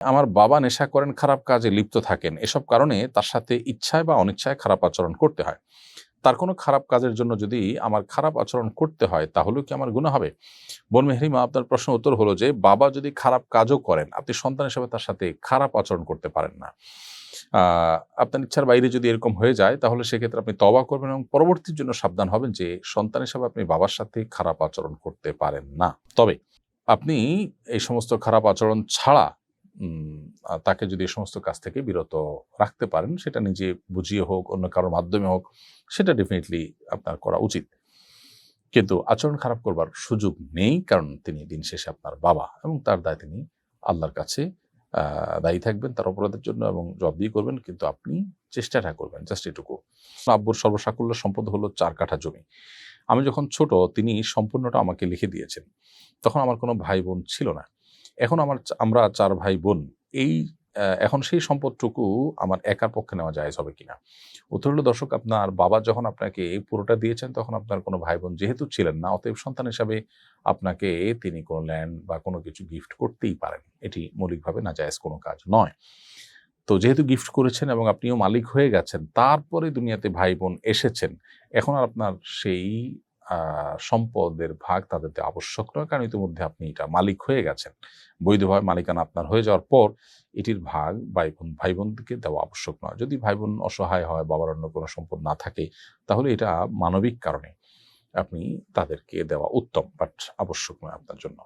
আমার বাবা নেশা করেন, খারাপ কাজে লিপ্ত থাকেন। এসব কারণে তার সাথে ইচ্ছায় বা অনিচ্ছায় খারাপ আচরণ করতে হয়। তার কোনো খারাপ কাজের জন্য যদি আমার খারাপ আচরণ করতে হয়, তাহলেও কি আমার গুনাহ হবে? বোন মেহরিমা, আপনার প্রশ্নের উত্তর হলো যে, বাবা যদি খারাপ কাজও করেন, আপনি সন্তান হিসেবে তার সাথে খারাপ আচরণ করতে পারেন না। আ আপনার ইচ্ছার বাইরে যদি এরকম হয়ে যায়, তাহলে সেক্ষেত্রে আপনি তওবা করবেন এবং পরবর্তীর জন্য সাবধান হবেন যে, সন্তান হিসেবে আপনি বাবার সাথে খারাপ আচরণ করতে পারেন না। তবে আপনি এই সমস্ত খারাপ আচরণ ছাড়া উম তাকে যদি এই সমস্ত কাজ থেকে বিরত রাখতে পারেন, সেটা নিজে বুঝিয়ে হোক, অন্য কারোর মাধ্যমে হোক, সেটা ডেফিনিটলি আপনার করা উচিত। কিন্তু আচরণ খারাপ করবার সুযোগ নেই, কারণ তিনি দিন শেষে আপনার বাবা এবং তার দায় তিনি আল্লাহর কাছে আ দায়ী থাকবেন তার অপরাধের জন্য এবং জবাবদিহি করবেন। কিন্তু আপনি চেষ্টাটা করবেন জাস্ট এটুকু। আব্বুর সর্বসাকুল্য সম্পদ হলো ৪ কাঠা জমি। আমি যখন ছোট, তিনি সম্পূর্ণটা আমাকে লিখে দিয়েছেন। তখন আমার কোনো ভাই-বোন ছিল না। এখন আমরা ৪ ভাই-বোন। এই এখন সেই সম্পদটুকু আমার একার পক্ষে নেওয়া জায়েজ হবে কিনা? উত্তর হলো, দর্শক, আপনার বাবা যখন আপনাকে পুরোটা দিয়েছেন, তখন আপনার কোনো ভাই-বোন যেহেতু ছিলেন না, অতএব সন্তান হিসাবে আপনাকে তিনি কোনো ল্যান্ড বা কোনো কিছু গিফট করতেই পারেন। এটি মৌলিকভাবে নাজায়েজ কোনো কাজ নয়। তো যেহেতু গিফট করেছেন এবং আপনিও মালিক হয়ে গেছেন, তারপরে দুনিয়াতে ভাই-বোন এসেছেন। এখন আর আপনার সেই আ সম্পদের ভাগ তাদের দেওয়া আবশ্যক নয়। কারণ ইতিমধ্যে আপনি এটা মালিক হয়ে গেছেন। বৈধভাবে মালিকানা আপনার হয়ে যাওয়ার পর এটির ভাগ ভাই-বোনদেরকে দেওয়া আবশ্যক নয়। যদি ভাই-বোন অসহায় হয়, বাবার অন্য কোনো সম্পদ না থাকে, তাহলে এটা মানবিক কারণে আপনি তাদেরকে দেওয়া উত্তম, বাট আবশ্যক নয় আপনার জন্য।